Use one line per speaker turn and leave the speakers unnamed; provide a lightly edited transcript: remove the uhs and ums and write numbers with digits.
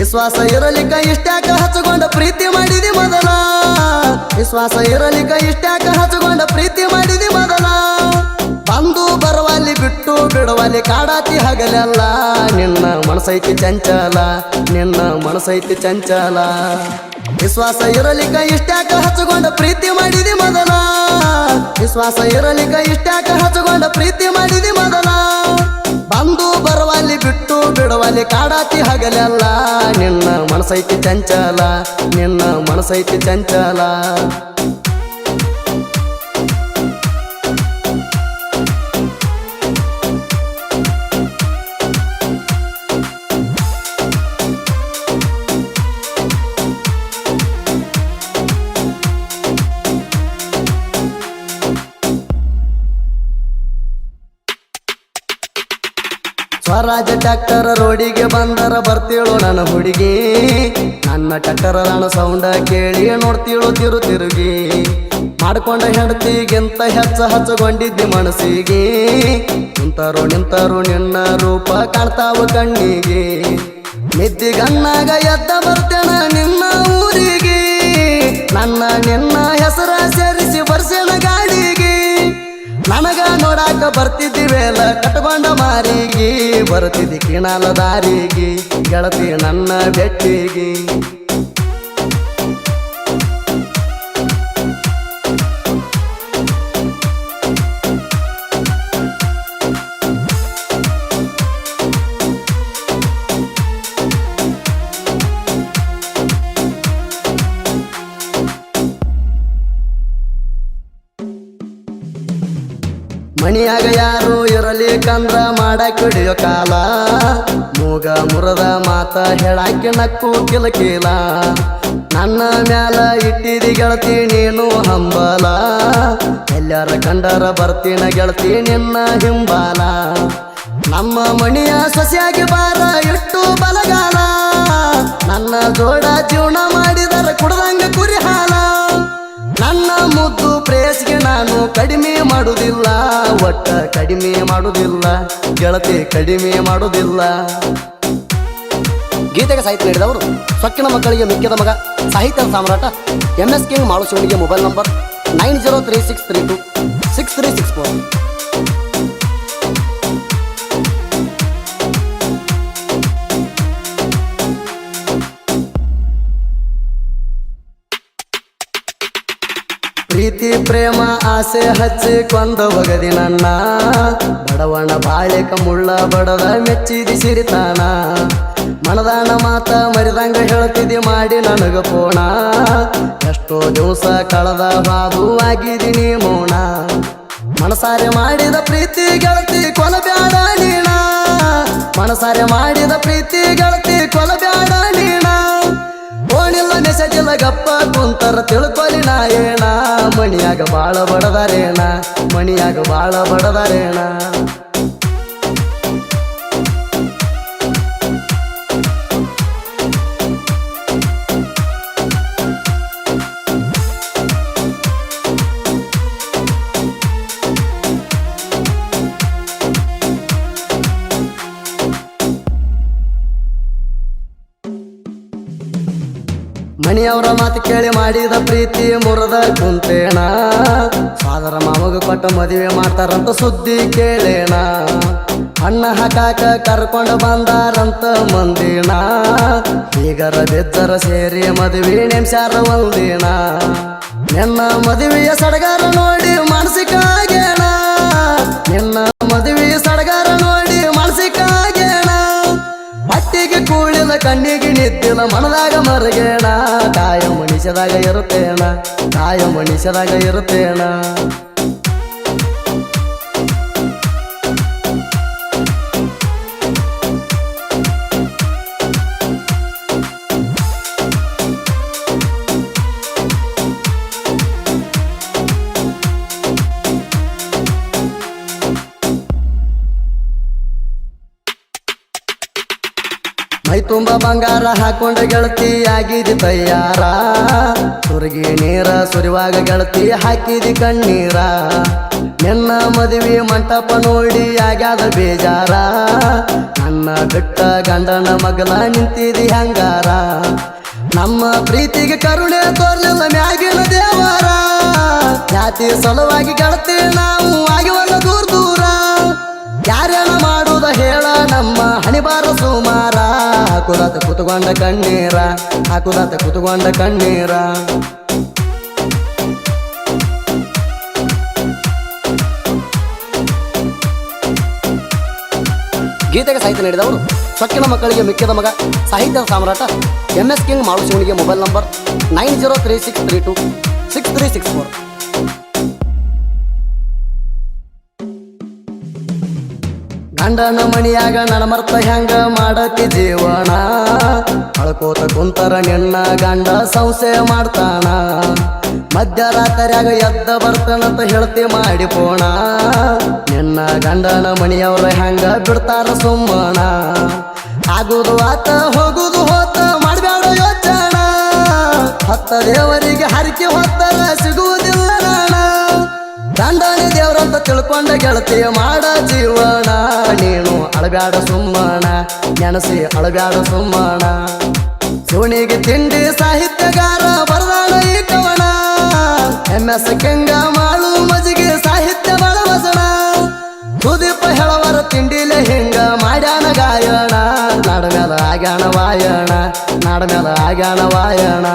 ವಿಶ್ವಾಸ ಇರಲಿಕ್ಕ ಇಷ್ಟ್ಯಾಕ ಹಚ್ಚಗೊಂಡ ಪ್ರೀತಿ ಮಾಡಿದಿ ಮೊದಲ ವಿಶ್ವಾಸ ಇರಲಿಕ್ಕ ಇಷ್ಟ್ಯಾಕ ಹಚ್ಚಗೊಂಡ ಪ್ರೀತಿ ಮಾಡಿದಿ ಮೊದಲ ಬಂದು ಬರವಲ್ಲಿ ಬಿಟ್ಟು ಬಿಡವಲ್ಲಿ ಕಾಡಾತಿ ಹಗಲೆಲ್ಲ ನಿನ್ನ ಮನಸೈತಿ ಚಂಚಲ ನಿನ್ನ ಮನಸೈತಿ ಚಂಚಲ ವಿಶ್ವಾಸ ಇರಲಿಕ್ಕ ಇಷ್ಟ್ಯಾಕ ಹಚ್ಚಗೊಂಡ ಪ್ರೀತಿ ಮಾಡಿದಿ ಮೊದಲ ವಿಶ್ವಾಸ ಇರಲಿಕ್ಕ ಇಷ್ಟ್ಯಾಕ ಹಚ್ಚಗೊಂಡ ಪ್ರೀತಿ ಮಾಡಿದಿ ಮೊದಲ ಬಂದು ಬರವಲ್ಲಿ ಬಿಟ್ಟು ಬಿಡವಲ್ಲಿ ಕಾಡಾತಿ ಹಗಲೆಲ್ಲ ನಿನ್ನ ಮನಸೈತಿ ಚಂಚಲ ನಿನ್ನ ಮನಸೈತಿ ಚಂಚಲ ಸ್ವರಾಜ ಟ್ಯಾಕ್ಟರ್ ರೋಡಿಗೆ ಬಂದರ ಬರ್ತೀಳು ನನ್ನ ಹುಡುಗಿ ನನ್ನ ಟ್ಯಾಕ್ಟರ್ ನನ್ನ ಸೌಂಡ ಕೇಳಿ ನೋಡ್ತೀಳು ತಿರುಗಿ ಮಾಡ್ಕೊಂಡ ಹೆಂಡತಿಗಿಂತ ಹಚ್ಚಗೊಂಡಿದ್ದಿ ಮನಸ್ಸಿಗೆ ನಿಂತರು ನಿನ್ನ ರೂಪ ಕಾಣ್ತಾವ ಕಣ್ಣಿಗೆ ನಿದ್ದಿಗಣ್ಣಾಗ ಎದ್ದ ಬರ್ತೇನ ನಿನ್ನ ಊರಿಗೆ ನನ್ನ ನಿನ್ನ ಹೆಸರ ಸೇರಿಸಿ ಬರ್ಸೇನ ಗಾಡಿಗೆ ನನಗ ನೋಡಾಕ ಬರ್ತಿದ್ದಿವೇಲ ಕಟ್ಕೊಂಡ ಮಾರಿಗೆ ಬರ್ತಿದ್ದಿ ಕಿಣಾಲ ದಾರಿಗೆ ಗೆಳತಿ ನನ್ನ ಬೆಟ್ಟಿಗೆ ಮಣಿಯಾಗ ಯಾರು ಇರಲಿಕ್ಕಂದ್ರ ಮಾಡಾಕ ಹಿಡಿಯೋ ಕಾಲ ಮೂಗ ಮುರದ ಮಾತ ಹೇಳಾಕಿ ನಕ್ಕು ಕಿಲಕಿಲ ನನ್ನ ಮ್ಯಾಲ ಇಟ್ಟಿದಿ ಗೆಳತಿ ನೀನು ಹಂಬಲ ಎಲ್ಲಾರ ಕಂಡರ ಬರ್ತೀನ ಗೆಳತಿ ನಿನ್ನ ಹಿಂಬಾಲ ನಮ್ಮ ಮಣಿಯ ಸಸಿಯಾಗಿ ಬಾರ ಇಟ್ಟು ಬಲಗಾಲ ನನ್ನ ಜೋಡ ಜೀವನ ಮಾಡಿದರ ಕುಡ್ದಂಗ ಕುರಿ ಹಾಲ ನನ್ನ ಮುದ್ದು ಪ್ರೇಸ್ಗೆ ನಾನು ಕಡಿಮೆ ಮಾಡುವುದಿಲ್ಲ ಒಟ್ಟ ಕಡಿಮೆ ಮಾಡುವುದಿಲ್ಲ ಗೆಳತಿ ಕಡಿಮೆ ಮಾಡುವುದಿಲ್ಲ ಗೀತೆಗೆ ಸಾಹಿತ್ಯ ನೀಡಿದವರು ಸೊಕ್ಕಿನ ಮಕ್ಕಳಿಗೆ ಮಿಕ್ಕಿದ ಮಗ ಸಾಹಿತ್ಯ ಸಾಮ್ರಾಟ MS ಕಿಂಗ್ ಮಾಳುಶಿವನಿಗೆ ಮೊಬೈಲ್ ನಂಬರ್ 9036326364 ಪ್ರೀತಿ ಪ್ರೇಮ ಆಸೆ ಹಚ್ಚಿ ಕೊಂದ ಒಗದಿ ನನ್ನ ಬಡವಣ ಬಾಳೆಕ ಮುಳ್ಳ ಬಡದ ಮೆಚ್ಚಿದಿ ಸಿರಿತಾನ ಮನದಾನ ಮಾತ ಮರಿದಂಗ ಹೇಳ್ತಿದ್ದಿ ಮಾಡಿ ನನಗ ಪೋಣ ಎಷ್ಟೋ ದಿವಸ ಕಳೆದ ಬಾದು ಆಗಿದ್ದೀನಿ ಮೌನ ಮನಸಾರೆ ಮಾಡಿದ ಪ್ರೀತಿ ಗೆಳತಿ ಕೊಲಬ್ಯಾಡ ನೀಣ ಮನಸಾರೆ ಮಾಡಿದ ಪ್ರೀತಿ ಗೆಳತಿ ಕೊಲಬ್ಯಾಡ ನೀಣ ಓಣಿಲ್ಲ ನೆಸಜಿಲ್ಲ ಗಪ್ಪ ಕುಂತರ ತಿಳ್ಕೊಲಿ ನಾ ಏಣ ಮಣಿಯಾಗ ಬಾಳ ಬಡದಾರೇಣ ಮಣಿಯಾಗ ಬಾಳ ಬಡದಾರೇಣ ಮಣಿಯವರ ಮಾತು ಕೇಳಿ ಮಾಡಿದ ಪ್ರೀತಿ ಮುರದ ಕುಂತೇಣ ಸಾದರ ಮಾಮಗ ಕೊಟ್ಟ ಮದುವೆ ಮಾಡ್ತಾರಂತ ಸುದ್ದಿ ಕೇಳೇಣ ಅಣ್ಣ ಹಾಕಾಕ ಕರ್ಕೊಂಡು ಬಂದಾರಂತ ಮಂದಿನ ಈಗರ ಬೆಜ್ಜರ ಸೇರಿ ಮದುವೆ ನೆಮ್ಸಾರ ಒಂದಿನ ನಿನ್ನ ಮದುವೆಯ ಸಡಗಾರ ನೋಡಿ ಮಾನಸಿಕ ಆಗೇಣ ನಿನ್ನ ಮದುವೆಯ ಸಡಗಾರ ನೋಡಿ ಮಾನಸಿಕ ಆಗೇಣ ಹಟ್ಟಿಗೆ ಕೂಳಿದ ಕಣ್ಣಿಗೆ ನಿದ್ದಿಲ್ಲ ಮನದಾಗ ಮರಗೇಣ ಕಾಯ ಮನುಷ್ಯದಾಗ ಇರುತ್ತೇಣ ಕಾಯ ಮನುಷ್ಯದಾಗ ಇರುತ್ತೇಣ ಮೈ ತುಂಬ ಬಂಗಾರ ಹಾಕೊಂಡ ಗೆಳತಿ ಆಗಿದಿ ತಯ್ಯಾರ ಸುರಗಿ ನೀರ ಸುರಿವಾಗ ಗೆಳತಿ ಹಾಕಿದಿ ಕಣ್ಣೀರ ನಿನ್ನ ಮದುವೆ ಮಂಟಪ ನೋಡಿ ಆಗ್ಯಾದ ಬೇಜಾರ ನನ್ನ ಬಿಟ್ಟ ಗಂಡನ ಮಗಲ ನಿಂತಿದಿ ಹಂಗಾರ ನಮ್ಮ ಪ್ರೀತಿಗೆ ಕರುಣೆ ತೋರ್ಲಿಲ್ಲ ಮ್ಯಾಗಿನ ದೇವರ ಜಾತಿ ಸಲುವಾಗಿ ಗೆಳತಿ ನಾವು ಆಗಿವಲ್ಲ ದೂರ ದೂರ ಯಾರೇನ ಮಾಡುವುದ ಹೇಳ ನಮ್ಮ ಹಣಿಬಾರ ಸುಮಾರ ಹಾಕುದಾತ ಕುತ್ಕೊಂಡ ಕಣ್ಣೀರ ಹಾಕುದಾತ ಕುತ್ಕೊಂಡ ಕಣ್ಣೀರ ಗೀತೆಗೆ ಸಾಹಿತ್ಯ ನೀಡಿದವರು ಸೊಕ್ಕಿನ ಮಕ್ಕಳಿಗೆ ಮಿಕ್ಕಿದ ಮಗ ಸಾಹಿತ್ಯದ ಸಾಮ್ರಾಟ MS ಕಿಂಗ್ ಮಾಳುಶಿವನಿಗೆ ಮೊಬೈಲ್ ನಂಬರ್ 9036326364. ಗಂಡನ ಮಣಿಯಾಗ ನಡಮರ್ತ ಹೆಂಗ ಮಾಡತಿ ಜೀವನ ಅಳ್ಕೋತ ಕುಂತರ ನಿನ್ನ ಗಂಡ ಸಂಶಯ ಮಾಡ್ತಾನ ಮಧ್ಯರಾತ್ರಿಯಾಗ ಎದ್ದ ಬರ್ತಾನಂತ ಹೇಳ್ತಿ ಮಾಡಿ ಪೋಣ ನಿನ್ನ ಗಂಡನ ಮಣಿಯವ್ರ ಹೆಂಗ ಬಿಡ್ತಾರ ಸುಮ್ಮನ ಆಗುದು ಆತ ಹೋಗುದು ಹೋತ ಮಾಡಬೇಡ ಯೋಚನ ಹತ್ತ ದೇವರಿಗೆ ಹರಿಕೆ ಹೊತ್ತರ ಸಿಗುವುದಿಲ್ಲ ನಾಣ ಗಂಡನೇ ದೇವ್ರಂತ ತಿಳ್ಕೊಂಡ ಗೆಳತಿ ಮಾಡ ಜೀವನ ನೀನು ಅಳಬ್ಯಾಡ ಸುಮ್ಮನ ನೆನಸಿ ಅಳಬ್ಯಾಡ ಸುಮ್ಮನ ಶಿವನಿಗೆ ತಿಂಡಿ ಸಾಹಿತ್ಯಗಾರ ಬರದಾಣ ಈ ಕವನ MS ಕಿಂಗ ಮಾಳು ಮಜಿಗೆ ಸಾಹಿತ್ಯ ಬಳವಸಣ ಸುದೀಪ ಹೇಳವರ ತಿಂಡಿಲೆ ಹಿಂಗ ಮಾಡ್ಯಾನ ಗಾಯಣ ನಾಡ ಮ್ಯಾಲ ಆಗ್ಯಾಣ ವಾಯಣ ನಾಡ ಮ್ಯಾಲ ಆಗ್ಯಾಣ ವಾಯಣ